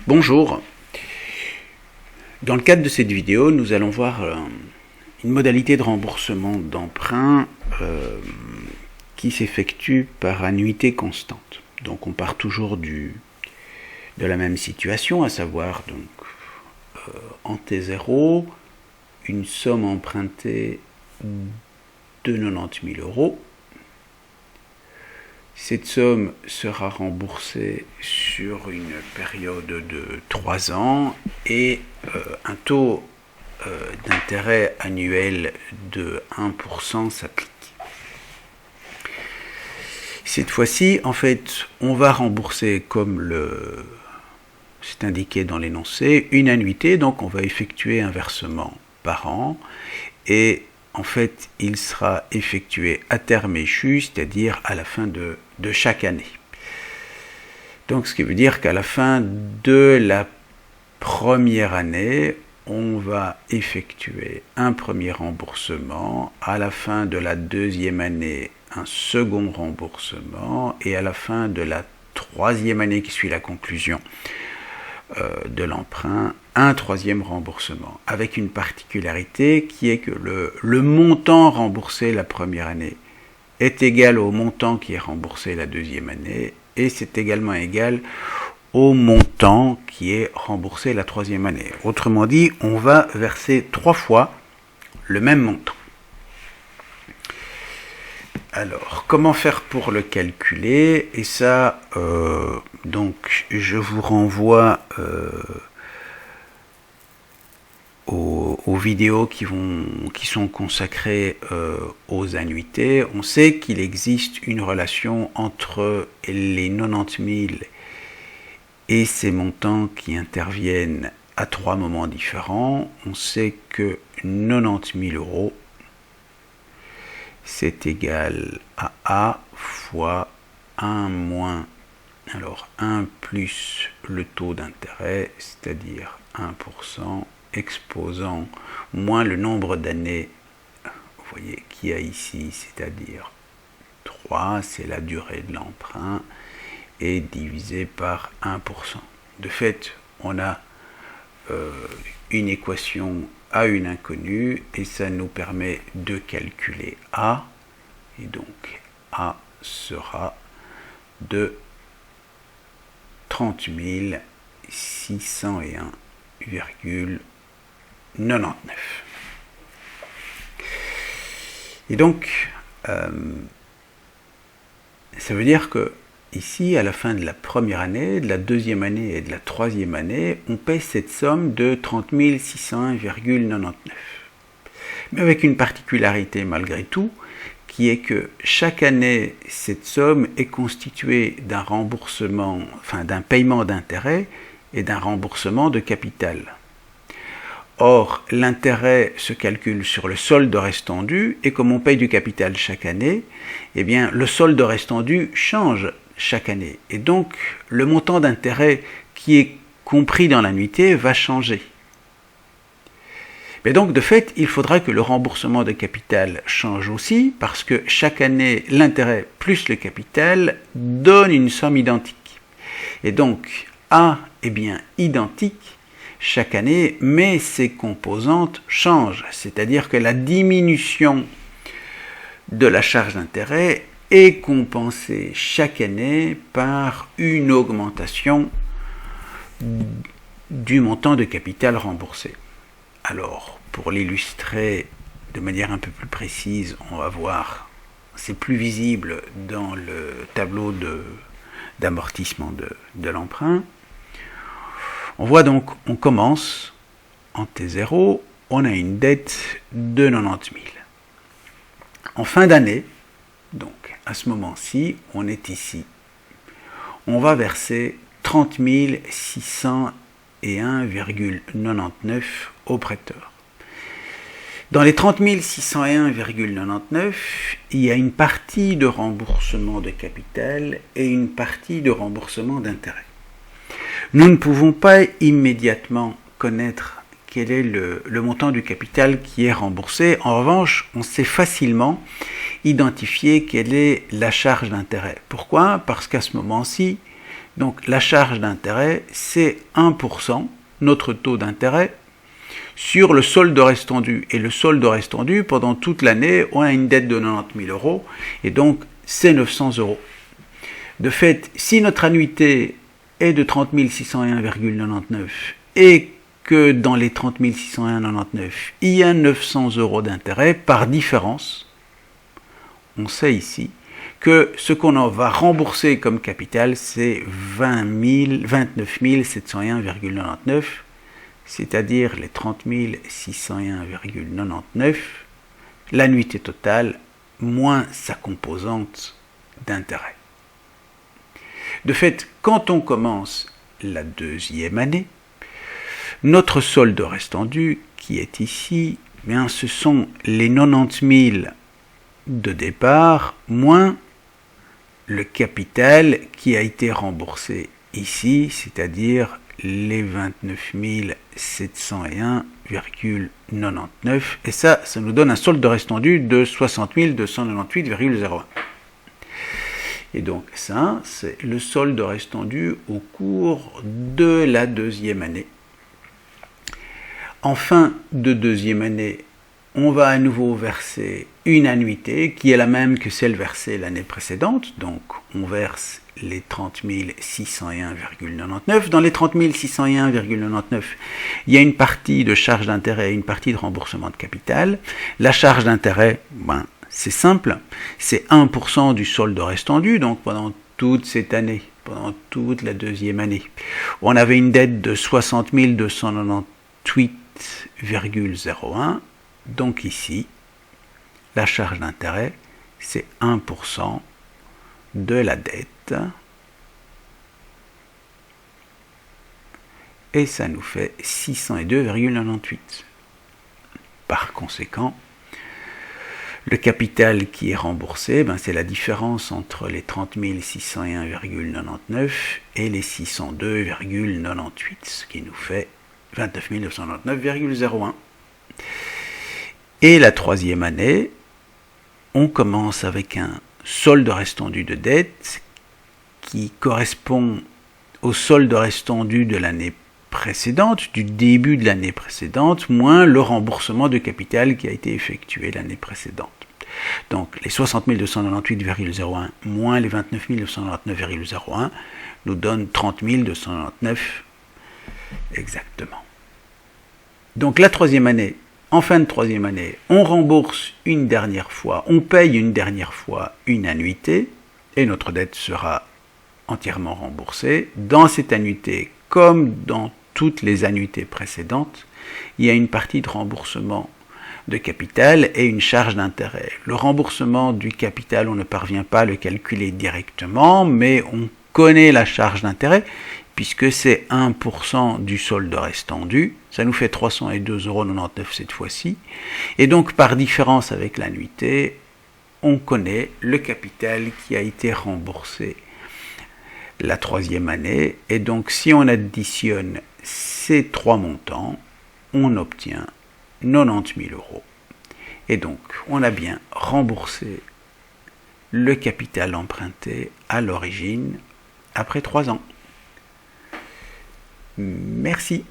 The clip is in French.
Bonjour. Dans le cadre de cette vidéo, nous allons voir une modalité de remboursement d'emprunt qui s'effectue par annuité constante. Donc on part toujours de la même situation, à savoir donc en T0, une somme empruntée de 90 000 euros. Cette somme sera remboursée sur une période de 3 ans et un taux d'intérêt annuel de 1% s'applique. Cette fois-ci, en fait, on va rembourser, comme c'est indiqué dans l'énoncé, une annuité, donc on va effectuer un versement par an et en fait, il sera effectué à terme échu, c'est-à-dire à la fin de chaque année. Donc, ce qui veut dire qu'à la fin de la première année, on va effectuer un premier remboursement, à la fin de la deuxième année, un second remboursement, et à la fin de la troisième année qui suit la conclusion de l'emprunt, un troisième remboursement, avec une particularité qui est que le montant remboursé la première année est égal au montant qui est remboursé la deuxième année, et c'est également égal au montant qui est remboursé la troisième année. Autrement dit, on va verser 3 fois le même montant. Alors, comment faire pour le calculer? Et ça, donc, je vous renvoie aux vidéos qui sont consacrées aux annuités. On sait qu'il existe une relation entre les 90 000 et ces montants qui interviennent à 3 moments différents. On sait que 90 000 euros, c'est égal à A fois 1 moins, alors 1 plus le taux d'intérêt, c'est-à-dire 1%, exposant moins le nombre d'années, vous voyez, qu'il y a ici, c'est-à-dire 3, c'est la durée de l'emprunt, et divisé par 1%. De fait, on a une équation à une inconnue, et ça nous permet de calculer A, et donc A sera de 30 601,99. Et donc, ça veut dire que ici, à la fin de la première année, de la deuxième année et de la troisième année, on paie cette somme de 30 601,99. Mais avec une particularité malgré tout, qui est que chaque année, cette somme est constituée d'un remboursement, enfin d'un paiement d'intérêt et d'un remboursement de capital. Or, l'intérêt se calcule sur le solde restant dû, et comme on paye du capital chaque année, eh bien, le solde restant dû change chaque année. Et donc, le montant d'intérêt qui est compris dans l'annuité va changer. Mais donc, de fait, il faudra que le remboursement de capital change aussi, parce que chaque année, l'intérêt plus le capital donne une somme identique. Et donc, A est bien identique chaque année, mais ses composantes changent. C'est-à-dire que la diminution de la charge d'intérêt est compensée chaque année par une augmentation du montant de capital remboursé. Alors, pour l'illustrer de manière un peu plus précise, on va voir, c'est plus visible dans le tableau d'amortissement de l'emprunt. On voit donc, on commence en T0, on a une dette de 90 000. En fin d'année, donc à ce moment-ci, on est ici. On va verser 30 601,99 au prêteur. Dans les 30 601,99, il y a une partie de remboursement de capital et une partie de remboursement d'intérêt. Nous ne pouvons pas immédiatement connaître quel est le montant du capital qui est remboursé. En revanche, on sait facilement identifier quelle est la charge d'intérêt. Pourquoi? Parce qu'à ce moment-ci, Donc la charge d'intérêt, c'est 1%, notre taux d'intérêt, sur le solde restendu. Et le solde restendu, pendant toute l'année, on a une dette de 90 000 euros, et donc c'est 900 euros. De fait, si notre annuité est de 30 601,99 et que dans les 30 601,99, il y a 900 euros d'intérêt par différence, on sait ici que ce qu'on en va rembourser comme capital, c'est 29 701,99, c'est-à-dire les 30 601,99, l'annuité totale moins sa composante d'intérêt. De fait, quand on commence la deuxième année, notre solde restendu, qui est ici, bien, ce sont les 90 000 de départ, moins le capital qui a été remboursé ici, c'est-à-dire les 29 701,99. Et ça nous donne un solde restendu de 60 298,01. Et donc ça, c'est le solde restendu au cours de la deuxième année. En fin de deuxième année, on va à nouveau verser une annuité qui est la même que celle versée l'année précédente. Donc on verse les 30 601,99. Dans les 30 601,99, il y a une partie de charge d'intérêt et une partie de remboursement de capital. La charge d'intérêt, c'est simple, c'est 1% du solde restendu, donc pendant toute cette année, pendant toute la deuxième année, on avait une dette de 60 298,01, donc ici, la charge d'intérêt, c'est 1% de la dette, et ça nous fait 602,98. Par conséquent, le capital qui est remboursé, c'est la différence entre les 30 601,99 et les 602,98, ce qui nous fait 29 999,01. Et la troisième année, on commence avec un solde restendu de dette qui correspond au solde restendu de l'année précédente, du début de l'année précédente, moins le remboursement de capital qui a été effectué l'année précédente. Donc les 60 298,01 moins les 29 999,01 nous donnent 30 299 exactement. Donc la troisième année, en fin de troisième année, on rembourse une dernière fois, on paye une dernière fois une annuité et notre dette sera entièrement remboursée. Dans cette annuité, comme dans toutes les annuités précédentes, il y a une partie de remboursement de capital et une charge d'intérêt. Le remboursement du capital, on ne parvient pas à le calculer directement, mais on connaît la charge d'intérêt, puisque c'est 1% du solde restendu. Ça nous fait 302,99 € cette fois-ci. Et donc, par différence avec l'annuité, on connaît le capital qui a été remboursé la troisième année. Et donc, si on additionne ces trois montants, on obtient 90 000 €. Et donc, on a bien remboursé le capital emprunté à l'origine après 3 ans. Merci.